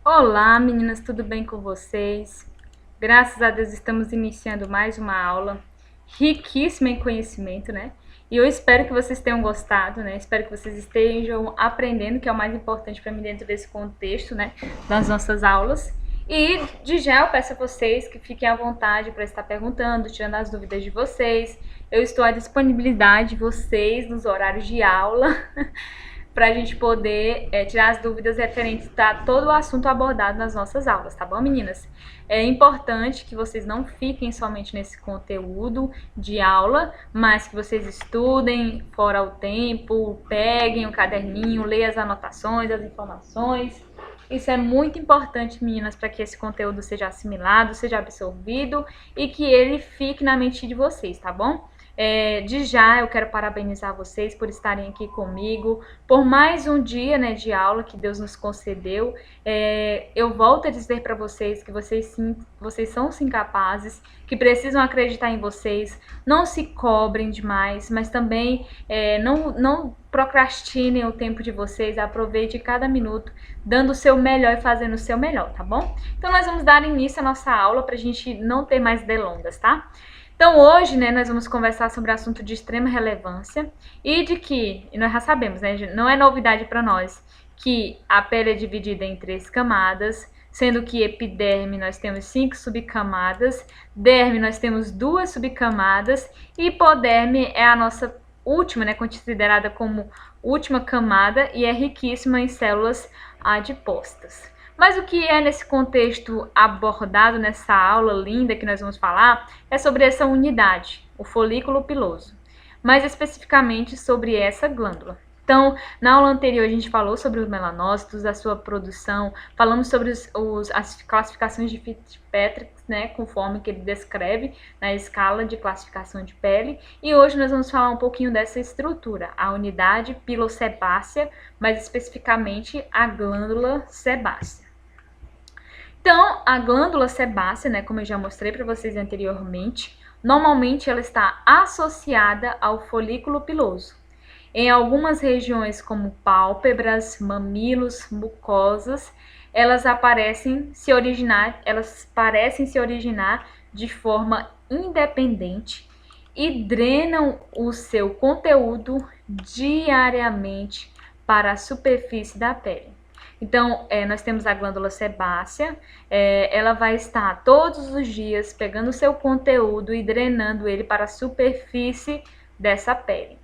Olá, meninas, tudo bem com vocês? Graças a Deus estamos iniciando mais uma aula riquíssima em conhecimento, né? E eu espero que vocês tenham gostado, né? Espero que vocês estejam aprendendo, que é o mais importante para mim dentro desse contexto, né? Das nossas aulas. E de já eu peço a vocês que fiquem à vontade para estar perguntando, tirando as dúvidas de vocês. Eu estou à disponibilidade de vocês nos horários de aula para a gente poder tirar as dúvidas referentes a todo o assunto abordado nas nossas aulas, tá bom, meninas? É importante que vocês não fiquem somente nesse conteúdo de aula, mas que vocês estudem fora o tempo, peguem o caderninho, leiam as anotações, as informações. Isso é muito importante, meninas, para que esse conteúdo seja assimilado, seja absorvido e que ele fique na mente de vocês, tá bom? De já eu quero parabenizar vocês por estarem aqui comigo, por mais um dia, né, de aula que Deus nos concedeu. Eu volto a dizer para vocês que vocês são sim capazes, que precisam acreditar em vocês, não se cobrem demais, mas também não procrastinem o tempo de vocês, aproveite cada minuto dando o seu melhor e fazendo o seu melhor, tá bom? Então nós vamos dar início à nossa aula para a gente não ter mais delongas, tá? Então hoje, né, nós vamos conversar sobre um assunto de extrema relevância e de que, e nós já sabemos, né, não é novidade para nós, que a pele é dividida em 3 camadas, sendo que epiderme nós temos 5 subcamadas, derme nós temos 2 subcamadas e hipoderme é a nossa última, né, considerada como última camada e é riquíssima em células adipócitas. Mas o que é nesse contexto abordado nessa aula linda que nós vamos falar é sobre essa unidade, o folículo piloso, mais especificamente sobre essa glândula. Então, na aula anterior a gente falou sobre os melanócitos, a sua produção, falamos sobre as classificações de Fitzpatrick, né, conforme que ele descreve na escala de classificação de pele, e hoje nós vamos falar um pouquinho dessa estrutura, a unidade pilosebácea, mais especificamente a glândula sebácea. Então, a glândula sebácea, né, como eu já mostrei para vocês anteriormente, normalmente ela está associada ao folículo piloso. Em algumas regiões, como pálpebras, mamilos, mucosas, elas parecem se originar de forma independente e drenam o seu conteúdo diariamente para a superfície da pele. Então, nós temos a glândula sebácea, ela vai estar todos os dias pegando o seu conteúdo e drenando ele para a superfície dessa pele.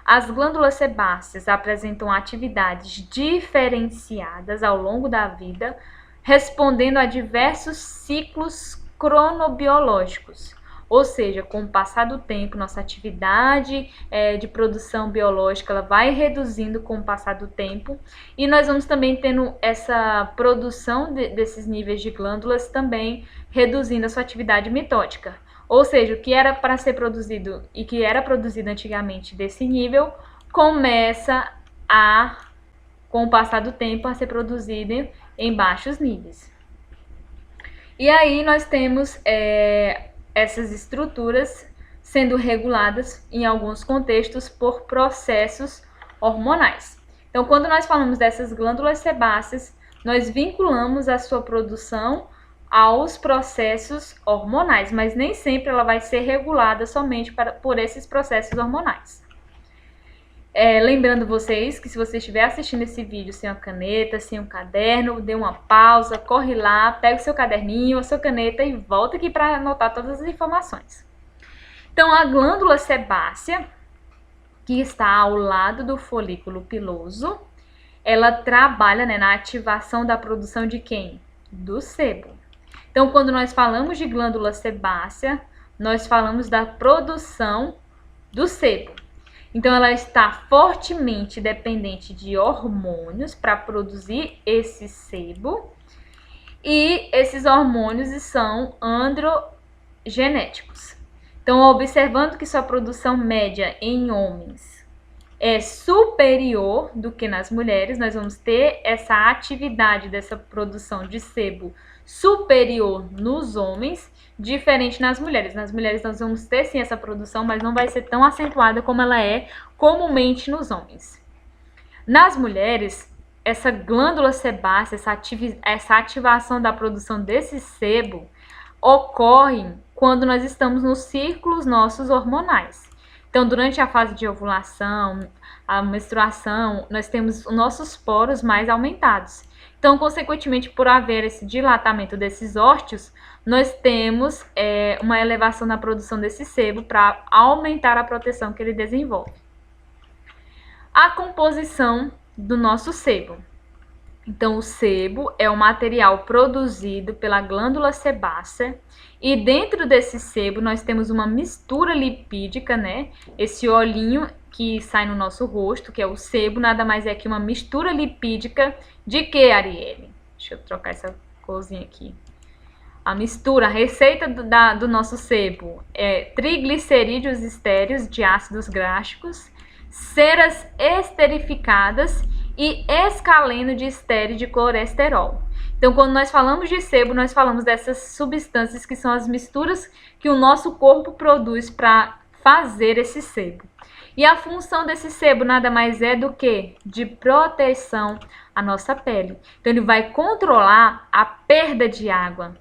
As glândulas sebáceas apresentam atividades diferenciadas ao longo da vida, respondendo a diversos ciclos cronobiológicos. Ou seja, com o passar do tempo, nossa atividade de produção biológica ela vai reduzindo com o passar do tempo e nós vamos também tendo essa produção desses níveis de glândulas também reduzindo a sua atividade mitótica. Ou seja, o que era para ser produzido e que era produzido antigamente desse nível começa com o passar do tempo, a ser produzido em baixos níveis. E aí nós temos essas estruturas sendo reguladas em alguns contextos por processos hormonais. Então, quando nós falamos dessas glândulas sebáceas, nós vinculamos a sua produção aos processos hormonais, mas nem sempre ela vai ser regulada somente por esses processos hormonais. Lembrando vocês que se você estiver assistindo esse vídeo sem uma caneta, sem um caderno, dê uma pausa, corre lá, pega o seu caderninho, a sua caneta e volta aqui para anotar todas as informações. Então, a glândula sebácea, que está ao lado do folículo piloso, ela trabalha, né, na ativação da produção de quem? Do sebo. Então, quando nós falamos de glândula sebácea, nós falamos da produção do sebo. Então, ela está fortemente dependente de hormônios para produzir esse sebo. E esses hormônios são androgenéticos. Então, observando que sua produção média em homens é superior do que nas mulheres, nós vamos ter essa atividade dessa produção de sebo superior nos homens, diferente nas mulheres. Nas mulheres nós vamos ter sim essa produção, mas não vai ser tão acentuada como ela é comumente nos homens. Nas mulheres, essa glândula sebácea, essa ativação da produção desse sebo ocorre quando nós estamos nos círculos nossos hormonais. Então, durante a fase de ovulação, a menstruação, nós temos os nossos poros mais aumentados. Então, consequentemente, por haver esse dilatamento desses ósteos, nós temos uma elevação na produção desse sebo para aumentar a proteção que ele desenvolve. A composição do nosso sebo. Então, o sebo é o material produzido pela glândula sebácea e dentro desse sebo nós temos uma mistura lipídica, né? Esse olhinho que sai no nosso rosto, que é o sebo, nada mais é que uma mistura lipídica de que, Arielle? Deixa eu trocar essa corzinha aqui. A mistura, a receita do nosso sebo é triglicerídeos estéreos de ácidos gráficos, ceras esterificadas e escaleno de estéreo de colesterol. Então, quando nós falamos de sebo, nós falamos dessas substâncias que são as misturas que o nosso corpo produz para fazer esse sebo. E a função desse sebo nada mais é do que de proteção à nossa pele. Então, ele vai controlar a perda de água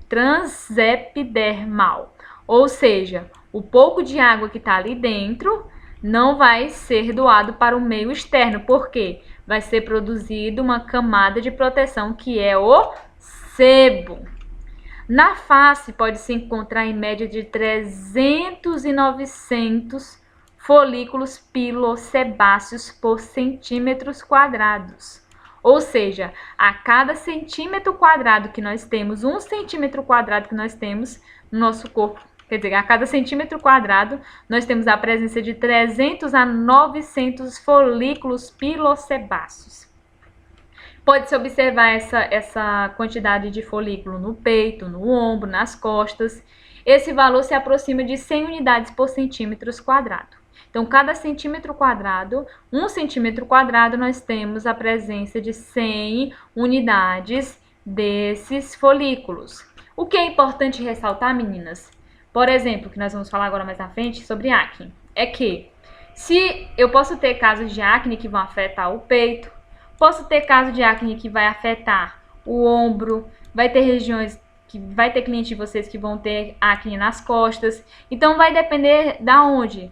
transepidermal, ou seja, o pouco de água que está ali dentro não vai ser doado para o meio externo, porque vai ser produzido uma camada de proteção que é o sebo. Na face pode-se encontrar em média de 300 e 900 folículos pilosebáceos por centímetros quadrados. Ou seja, a cada centímetro quadrado que nós temos, 1 centímetro quadrado que nós temos no nosso corpo, quer dizer, a cada centímetro quadrado, nós temos a presença de 300 a 900 folículos pilosebáceos. Pode-se observar essa quantidade de folículo no peito, no ombro, nas costas. Esse valor se aproxima de 100 unidades por centímetro quadrado. Então, cada centímetro quadrado, 1 centímetro quadrado, nós temos a presença de 100 unidades desses folículos. O que é importante ressaltar, meninas? Por exemplo, que nós vamos falar agora mais na frente sobre acne, é que se eu posso ter casos de acne que vão afetar o peito, posso ter caso de acne que vai afetar o ombro, vai ter regiões que vai ter clientes de vocês que vão ter acne nas costas. Então vai depender da onde,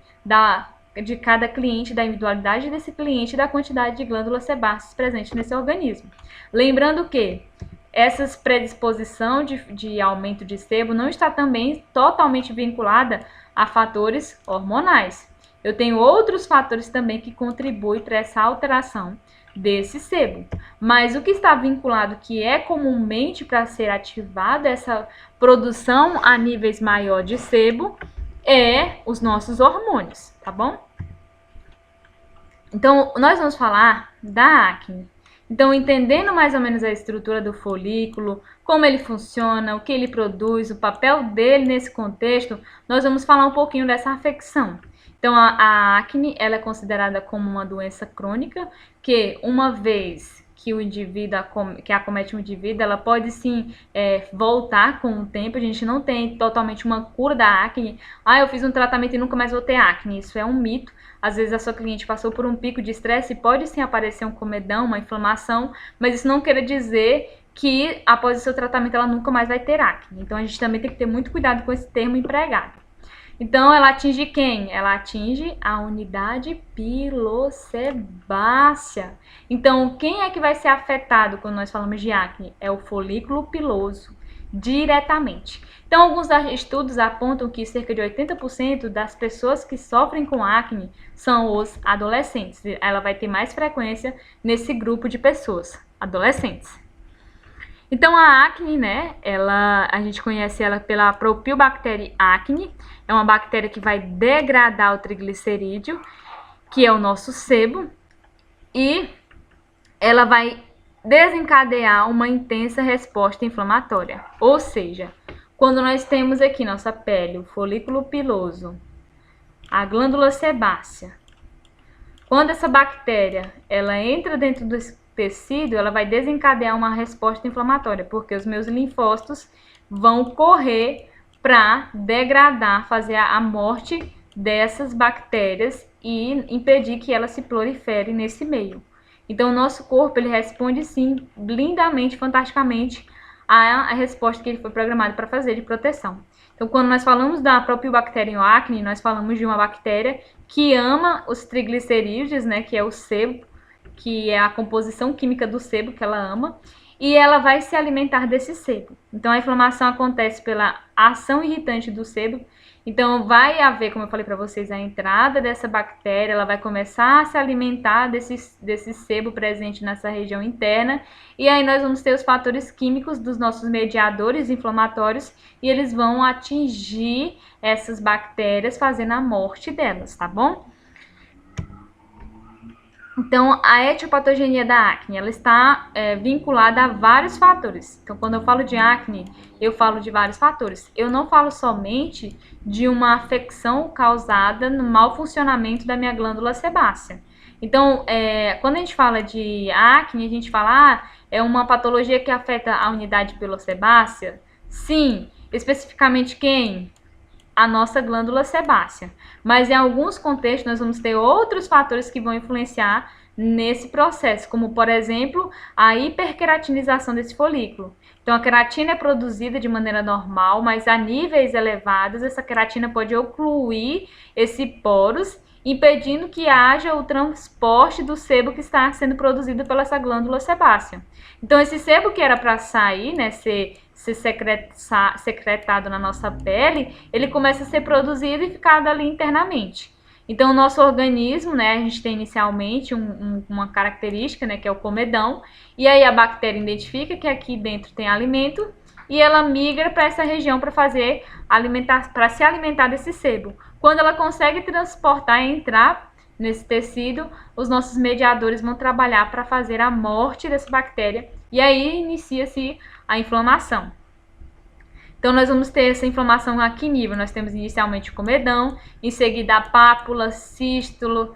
de cada cliente, da individualidade desse cliente, da quantidade de glândulas sebáceas presentes nesse organismo. Lembrando que essa predisposição de aumento de sebo não está também totalmente vinculada a fatores hormonais. Eu tenho outros fatores também que contribuem para essa alteração desse sebo. Mas o que está vinculado, que é comumente para ser ativada essa produção a níveis maior de sebo, é os nossos hormônios, tá bom? Então, nós vamos falar da acne. Então, entendendo mais ou menos a estrutura do folículo, como ele funciona, o que ele produz, o papel dele nesse contexto, nós vamos falar um pouquinho dessa afecção. Então, a acne ela é considerada como uma doença crônica, que uma vez que o indivíduo que acomete um indivíduo, ela pode sim voltar com o tempo. A gente não tem totalmente uma cura da acne. Ah, eu fiz um tratamento e nunca mais vou ter acne. Isso é um mito. Às vezes a sua cliente passou por um pico de estresse e pode sim aparecer um comedão, uma inflamação, mas isso não quer dizer que após o seu tratamento ela nunca mais vai ter acne. Então a gente também tem que ter muito cuidado com esse termo empregado. Então, ela atinge quem? Ela atinge a unidade pilosebácea. Então, quem é que vai ser afetado quando nós falamos de acne? É o folículo piloso, diretamente. Então, alguns estudos apontam que cerca de 80% das pessoas que sofrem com acne são os adolescentes. Ela vai ter mais frequência nesse grupo de pessoas, adolescentes. Então, a acne, né, a gente conhece ela pela Propylbacter acne, é uma bactéria que vai degradar o triglicerídeo, que é o nosso sebo, e ela vai desencadear uma intensa resposta inflamatória. Ou seja, quando nós temos aqui nossa pele, o folículo piloso, a glândula sebácea, quando essa bactéria ela entra dentro do tecido, ela vai desencadear uma resposta inflamatória, porque os meus linfócitos vão correr para degradar, fazer a morte dessas bactérias e impedir que elas se proliferem nesse meio. Então, o nosso corpo, ele responde, sim, lindamente, fantasticamente, a resposta que ele foi programado para fazer de proteção. Então, quando nós falamos da Propionibacterium acne, nós falamos de uma bactéria que ama os triglicerídeos, né, que é o sebo, que é a composição química do sebo que ela ama, e ela vai se alimentar desse sebo. Então, a inflamação acontece pela ação irritante do sebo. Então, vai haver, como eu falei para vocês, a entrada dessa bactéria, ela vai começar a se alimentar desse sebo presente nessa região interna, e aí nós vamos ter os fatores químicos dos nossos mediadores inflamatórios, e eles vão atingir essas bactérias, fazendo a morte delas, tá bom? Então, a etiopatogenia da acne, ela está vinculada a vários fatores. Então, quando eu falo de acne, eu falo de vários fatores. Eu não falo somente de uma afecção causada no mau funcionamento da minha glândula sebácea. Então, quando a gente fala de acne, a gente fala, é uma patologia que afeta a unidade pilosebácea? Sim. Especificamente quem? A nossa glândula sebácea. Mas em alguns contextos nós vamos ter outros fatores que vão influenciar nesse processo, como por exemplo, a hiperqueratinização desse folículo. Então a queratina é produzida de maneira normal, mas a níveis elevados essa queratina pode ocluir esse poros, impedindo que haja o transporte do sebo que está sendo produzido pela essa glândula sebácea. Então esse sebo que era para sair, né, ser secretado na nossa pele, ele começa a ser produzido e ficado ali internamente. Então, o nosso organismo, né, a gente tem inicialmente uma característica, né, que é o comedão, e aí a bactéria identifica que aqui dentro tem alimento e ela migra para essa região para se alimentar desse sebo. Quando ela consegue transportar e entrar nesse tecido, os nossos mediadores vão trabalhar para fazer a morte dessa bactéria e aí inicia-se a inflamação. Então, nós vamos ter essa inflamação a que nível? Nós temos inicialmente o comedão, em seguida a pápula, cisto,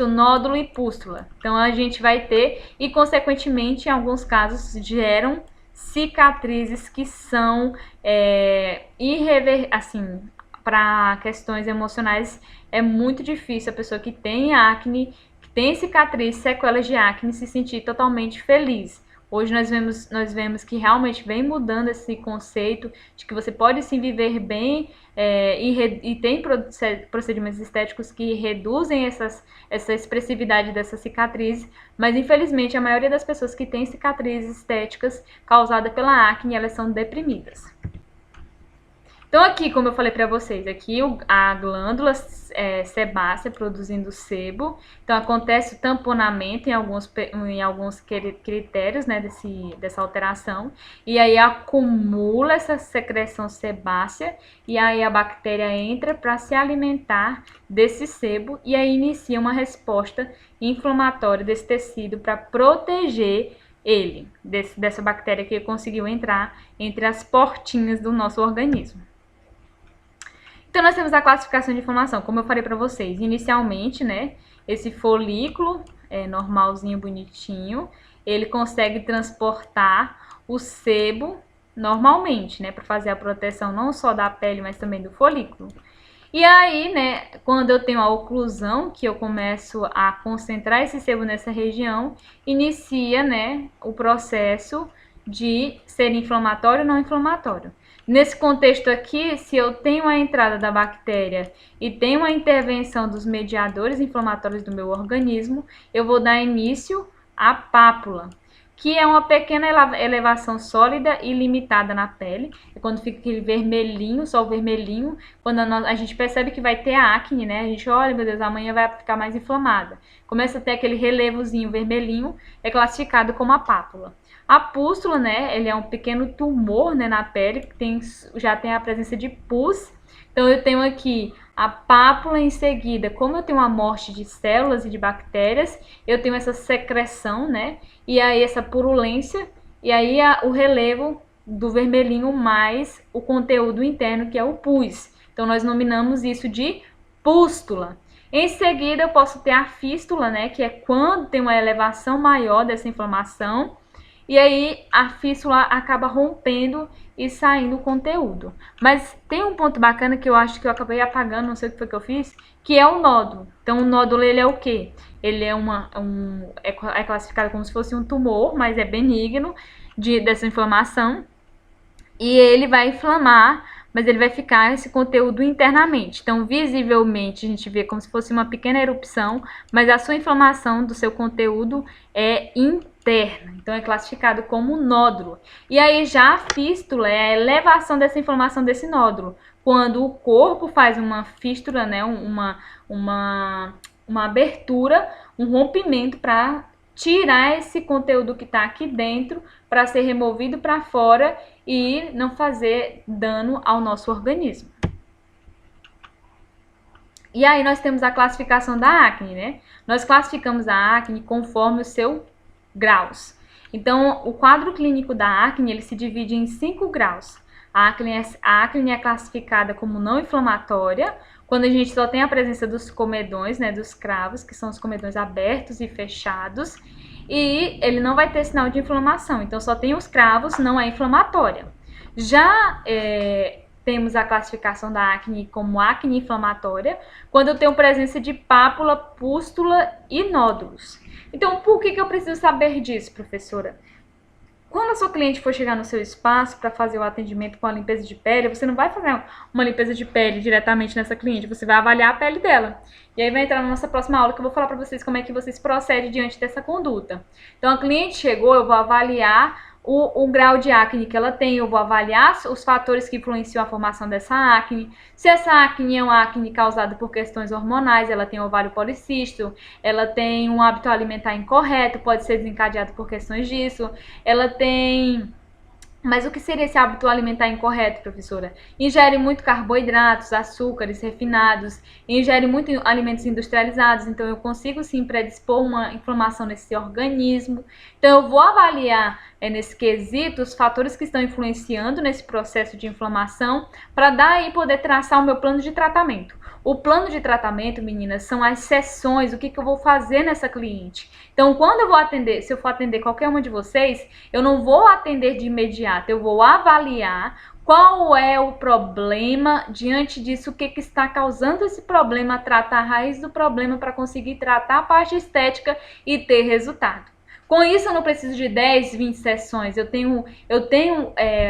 nódulo e pústula. Então, a gente vai ter, e consequentemente, em alguns casos, geram cicatrizes que são assim, para questões emocionais, é muito difícil a pessoa que tem acne, que tem cicatriz, sequelas de acne, se sentir totalmente feliz. Hoje nós vemos que realmente vem mudando esse conceito de que você pode sim viver bem e tem procedimentos estéticos que reduzem essa expressividade dessa cicatriz, mas infelizmente a maioria das pessoas que têm cicatrizes estéticas causadas pela acne, elas são deprimidas. Então aqui, como eu falei para vocês, aqui a glândula sebácea produzindo sebo. Então acontece o tamponamento em alguns critérios, né, dessa alteração. E aí acumula essa secreção sebácea e aí a bactéria entra para se alimentar desse sebo e aí inicia uma resposta inflamatória desse tecido para proteger ele, dessa bactéria que conseguiu entrar entre as portinhas do nosso organismo. Então, nós temos a classificação de inflamação, como eu falei para vocês. Inicialmente, né, esse folículo normalzinho, bonitinho, ele consegue transportar o sebo normalmente, né, para fazer a proteção não só da pele, mas também do folículo. E aí, né, quando eu tenho a oclusão, que eu começo a concentrar esse sebo nessa região, inicia, né, o processo de ser inflamatório ou não inflamatório. Nesse contexto aqui, se eu tenho a entrada da bactéria e tenho a intervenção dos mediadores inflamatórios do meu organismo, eu vou dar início à pápula, que é uma pequena elevação sólida e limitada na pele. É quando fica aquele vermelhinho, só o vermelhinho, quando a gente percebe que vai ter acne, né? A gente olha, meu Deus, amanhã vai ficar mais inflamada. Começa a ter aquele relevozinho vermelhinho, é classificado como a pápula. A pústula, né, ele é um pequeno tumor, né, na pele, que já tem a presença de pus. Então, eu tenho aqui a pápula em seguida, como eu tenho uma morte de células e de bactérias, eu tenho essa secreção, né, e aí essa purulência, e aí o relevo do vermelhinho mais o conteúdo interno, que é o pus. Então, nós nominamos isso de pústula. Em seguida, eu posso ter a fístula, né, que é quando tem uma elevação maior dessa inflamação. e aí a fístula acaba rompendo e saindo o conteúdo. Mas tem um ponto bacana que eu acho que eu acabei apagando, não sei o que foi que eu fiz, que é o nódulo. Então o nódulo ele é o quê? Ele é é classificado como se fosse um tumor, mas é benigno dessa inflamação. E ele vai inflamar, mas ele vai ficar esse conteúdo internamente. Então, visivelmente, a gente vê como se fosse uma pequena erupção, mas a sua inflamação do seu conteúdo é interna. Então, é classificado como nódulo. E aí, já a fístula é a elevação dessa inflamação desse nódulo. Quando o corpo faz uma fístula, né, uma abertura, um rompimento para tirar esse conteúdo que está aqui dentro para ser removido para fora e não fazer dano ao nosso organismo. E aí nós temos a classificação da acne, né? Nós classificamos a acne conforme o seu graus. Então, o quadro clínico da acne, ele se divide em 5 graus. A acne é classificada como não inflamatória, quando a gente só tem a presença dos comedões, né, dos cravos, que são os comedões abertos e fechados, e ele não vai ter sinal de inflamação, então só tem os cravos, não é inflamatória. Já temos a classificação da acne como acne inflamatória, quando eu tenho presença de pápula, pústula e nódulos. Então, por que eu preciso saber disso, professora? Quando a sua cliente for chegar no seu espaço para fazer o atendimento com a limpeza de pele, você não vai fazer uma limpeza de pele diretamente nessa cliente, você vai avaliar a pele dela. E aí vai entrar na nossa próxima aula que eu vou falar para vocês como é que vocês procedem diante dessa conduta. Então, a cliente chegou, eu vou avaliar o grau de acne que ela tem, eu vou avaliar os fatores que influenciam a formação dessa acne. Se essa acne é uma acne causada por questões hormonais, ela tem ovário policístico, ela tem um hábito alimentar incorreto, pode ser desencadeado por questões disso, ela tem... Mas o que seria esse hábito alimentar incorreto, professora? Ingere muito carboidratos, açúcares refinados, ingere muito alimentos industrializados, então eu consigo sim predispor uma inflamação nesse organismo. Então eu vou avaliar nesse quesito os fatores que estão influenciando nesse processo de inflamação para daí poder traçar o meu plano de tratamento. O plano de tratamento, meninas, são as sessões, o que eu vou fazer nessa cliente. Então, quando eu vou atender, se eu for atender qualquer uma de vocês, eu não vou atender de imediato, eu vou avaliar qual é o problema, diante disso, o que está causando esse problema, tratar a raiz do problema para conseguir tratar a parte estética e ter resultado. Com isso, eu não preciso de 10, 20 sessões, eu tenho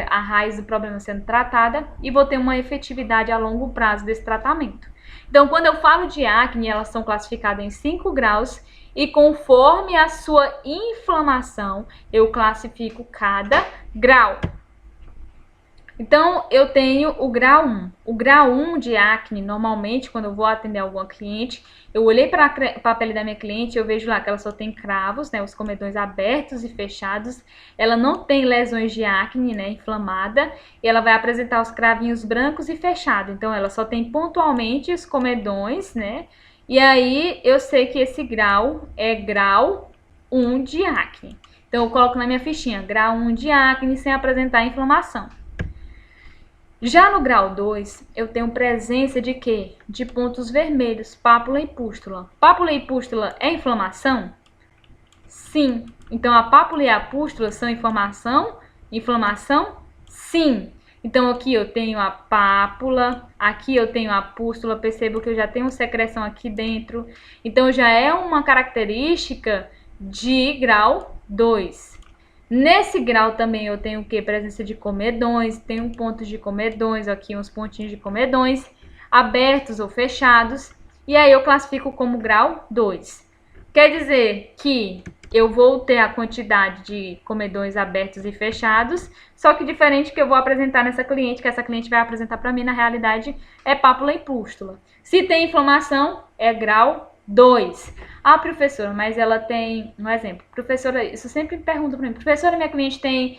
a raiz do problema sendo tratada e vou ter uma efetividade a longo prazo desse tratamento. Então, quando eu falo de acne, elas são classificadas em 5 graus e conforme a sua inflamação, eu classifico cada grau. Então, eu tenho o grau 1. O grau 1 de acne, normalmente, quando eu vou atender alguma cliente, eu olhei para a pele da minha cliente, eu vejo lá que ela só tem cravos, né, os comedões abertos e fechados. Ela não tem lesões de acne, né, inflamada, e ela vai apresentar os cravinhos brancos e fechados. Então, ela só tem pontualmente os comedões, né, e aí eu sei que esse grau é grau 1 de acne. Então, eu coloco na minha fichinha, grau 1 de acne sem apresentar inflamação. Já no grau 2, eu tenho presença de quê? De pontos vermelhos, pápula e pústula. Pápula e pústula é inflamação? Sim. Então, a pápula e a pústula são inflamação? Sim. Então, aqui eu tenho a pápula, aqui eu tenho a pústula, percebo que eu já tenho secreção aqui dentro. Então, já é uma característica de grau 2. Nesse grau também eu tenho o que? Presença de comedões, tenho pontos de comedões, aqui uns pontinhos de comedões, abertos ou fechados, e aí eu classifico como grau 2. Quer dizer que eu vou ter a quantidade de comedões abertos e fechados, só que diferente que eu vou apresentar nessa cliente, que essa cliente vai apresentar para mim, na realidade, é pápula e pústula. Se tem inflamação, é grau 2. Ah, professora, mas ela tem... Um exemplo. Professora, isso sempre me pergunta para mim. Professora, minha cliente tem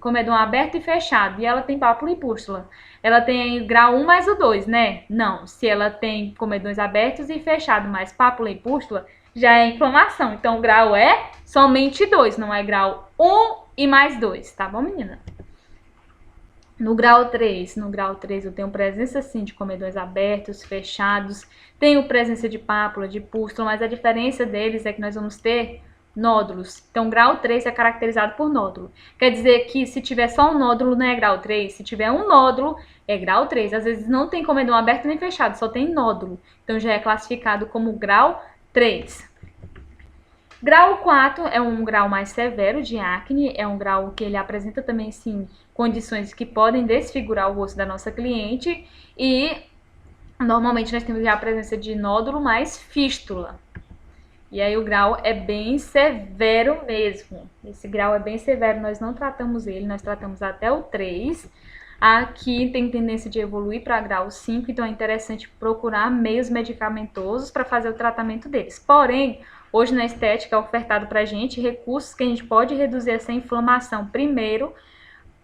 comedão aberto e fechado. E ela tem pápula e pústula. Ela tem grau 1 mais o 2, né? Não. Se ela tem comedões abertos e fechados mais pápula e pústula, já é inflamação. Então, o grau é somente 2. Não é grau 1 e mais 2. Tá bom, menina? No grau 3 eu tenho presença sim de comedões abertos, fechados, tenho presença de pápula, de pústula, mas a diferença deles é que nós vamos ter nódulos. Então, grau 3 é caracterizado por nódulo. Quer dizer que se tiver só um nódulo, não é grau 3. Se tiver um nódulo, é grau 3. Às vezes não tem comedão aberto nem fechado, só tem nódulo. Então, já é classificado como grau 3. Grau 4 é um grau mais severo de acne, é um grau que ele apresenta também, sim, condições que podem desfigurar o rosto da nossa cliente e normalmente nós temos já a presença de nódulo mais fístula. E aí o grau é bem severo mesmo. Esse grau é bem severo, nós não tratamos ele, nós tratamos até o 3. Aqui tem tendência de evoluir para grau 5, então é interessante procurar meios medicamentosos para fazer o tratamento deles. Porém, hoje na estética é ofertado para a gente recursos que a gente pode reduzir essa inflamação primeiro.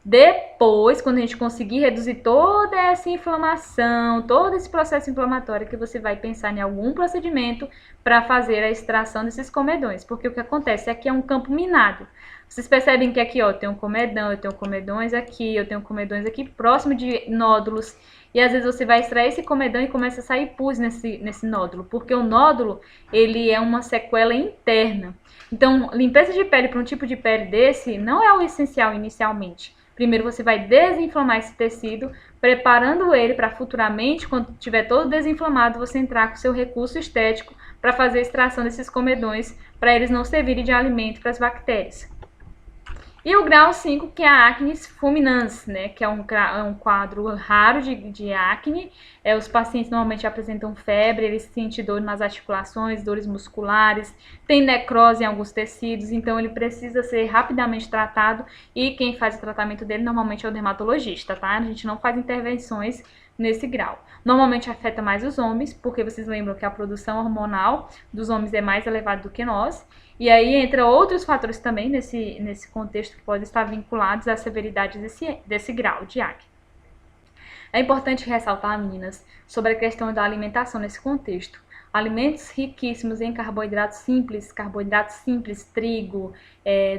Depois, quando a gente conseguir reduzir toda essa inflamação, todo esse processo inflamatório, que você vai pensar em algum procedimento para fazer a extração desses comedões. Porque o que acontece aqui é um campo minado. Vocês percebem que aqui, ó, tem um comedão, eu tenho comedões aqui, eu tenho comedões aqui próximo de nódulos. E às vezes você vai extrair esse comedão e começa a sair pus nesse nódulo. Porque o nódulo, ele é uma sequela interna. Então, limpeza de pele para um tipo de pele desse não é o essencial inicialmente. Primeiro você vai desinflamar esse tecido, preparando ele para futuramente, quando estiver todo desinflamado, você entrar com seu recurso estético para fazer a extração desses comedões, para eles não servirem de alimento para as bactérias. E o grau 5, que é a acne fulminans, né? Que é um quadro raro de acne. Os pacientes normalmente apresentam febre, eles sentem dor nas articulações, dores musculares, tem necrose em alguns tecidos, então ele precisa ser rapidamente tratado e quem faz o tratamento dele normalmente é o dermatologista, tá? A gente não faz intervenções nesse grau. Normalmente afeta mais os homens, porque vocês lembram que a produção hormonal dos homens é mais elevada do que nós. E aí entra outros fatores também nesse contexto que podem estar vinculados à severidade desse grau de acne. É importante ressaltar, meninas, sobre a questão da alimentação nesse contexto. Alimentos riquíssimos em carboidratos simples, trigo,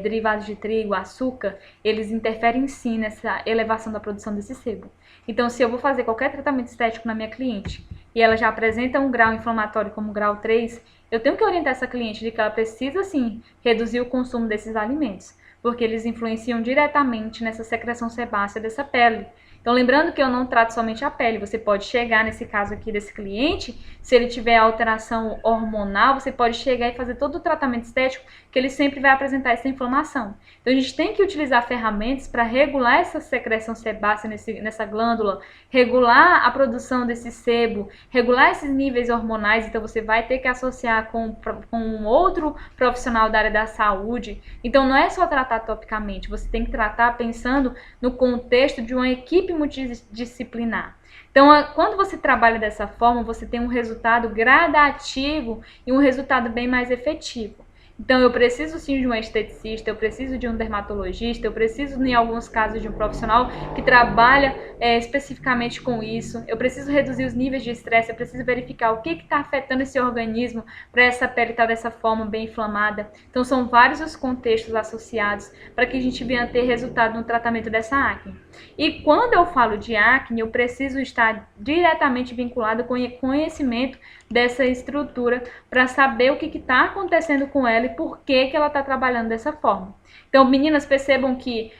derivados de trigo, açúcar, eles interferem sim nessa elevação da produção desse sebo. Então, se eu vou fazer qualquer tratamento estético na minha cliente e ela já apresenta um grau inflamatório como grau 3, eu tenho que orientar essa cliente de que ela precisa, sim, reduzir o consumo desses alimentos, porque eles influenciam diretamente nessa secreção sebácea dessa pele. Então, lembrando que eu não trato somente a pele, você pode chegar nesse caso aqui desse cliente, se ele tiver alteração hormonal, você pode chegar e fazer todo o tratamento estético, que ele sempre vai apresentar essa inflamação. Então, a gente tem que utilizar ferramentas para regular essa secreção sebácea nessa glândula, regular a produção desse sebo, regular esses níveis hormonais, então você vai ter que associar com um outro profissional da área da saúde. Então, não é só tratar topicamente, você tem que tratar pensando no contexto de uma equipe multidisciplinar. Então, quando você trabalha dessa forma, você tem um resultado gradativo e um resultado bem mais efetivo. Então, eu preciso sim de um esteticista, eu preciso de um dermatologista, eu preciso, em alguns casos, de um profissional que trabalha especificamente com isso. Eu preciso reduzir os níveis de estresse, eu preciso verificar o que está afetando esse organismo para essa pele estar dessa forma bem inflamada. Então, são vários os contextos associados para que a gente venha ter resultado no tratamento dessa acne. E quando eu falo de acne, eu preciso estar diretamente vinculado com o conhecimento dessa estrutura para saber o que está acontecendo com ela e por que ela está trabalhando dessa forma. Então, meninas, percebam que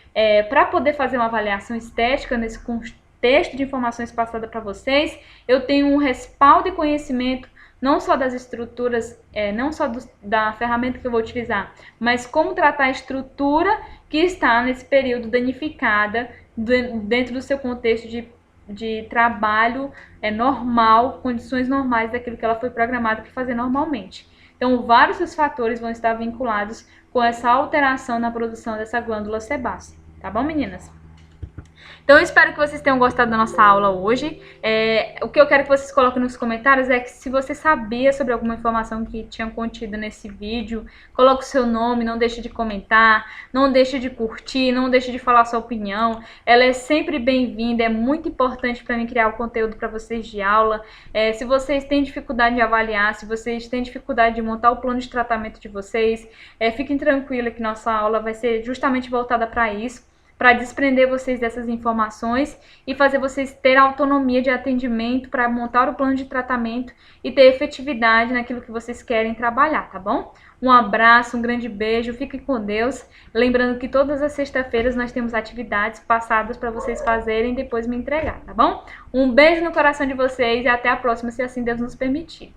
para poder fazer uma avaliação estética nesse contexto de informações passadas para vocês, eu tenho um respaldo e conhecimento não só das estruturas, não só da ferramenta que eu vou utilizar, mas como tratar a estrutura que está nesse período danificada dentro do seu contexto de trabalho normal, condições normais daquilo que ela foi programada para fazer normalmente. Então, vários dos fatores vão estar vinculados com essa alteração na produção dessa glândula sebácea. Tá bom, meninas? Então, eu espero que vocês tenham gostado da nossa aula hoje. O que eu quero que vocês coloquem nos comentários é que se você sabia sobre alguma informação que tinha contido nesse vídeo, coloque o seu nome, não deixe de comentar, não deixe de curtir, não deixe de falar a sua opinião. Ela é sempre bem-vinda, é muito importante para mim criar o conteúdo para vocês de aula. Se vocês têm dificuldade de avaliar, se vocês têm dificuldade de montar o plano de tratamento de vocês, fiquem tranquilos que nossa aula vai ser justamente voltada para isso. para desprender vocês dessas informações e fazer vocês ter autonomia de atendimento para montar o plano de tratamento e ter efetividade naquilo que vocês querem trabalhar, tá bom? Um abraço, um grande beijo, fiquem com Deus. Lembrando que todas as sextas-feiras nós temos atividades passadas para vocês fazerem e depois me entregar, tá bom? Um beijo no coração de vocês e até a próxima, se assim Deus nos permitir.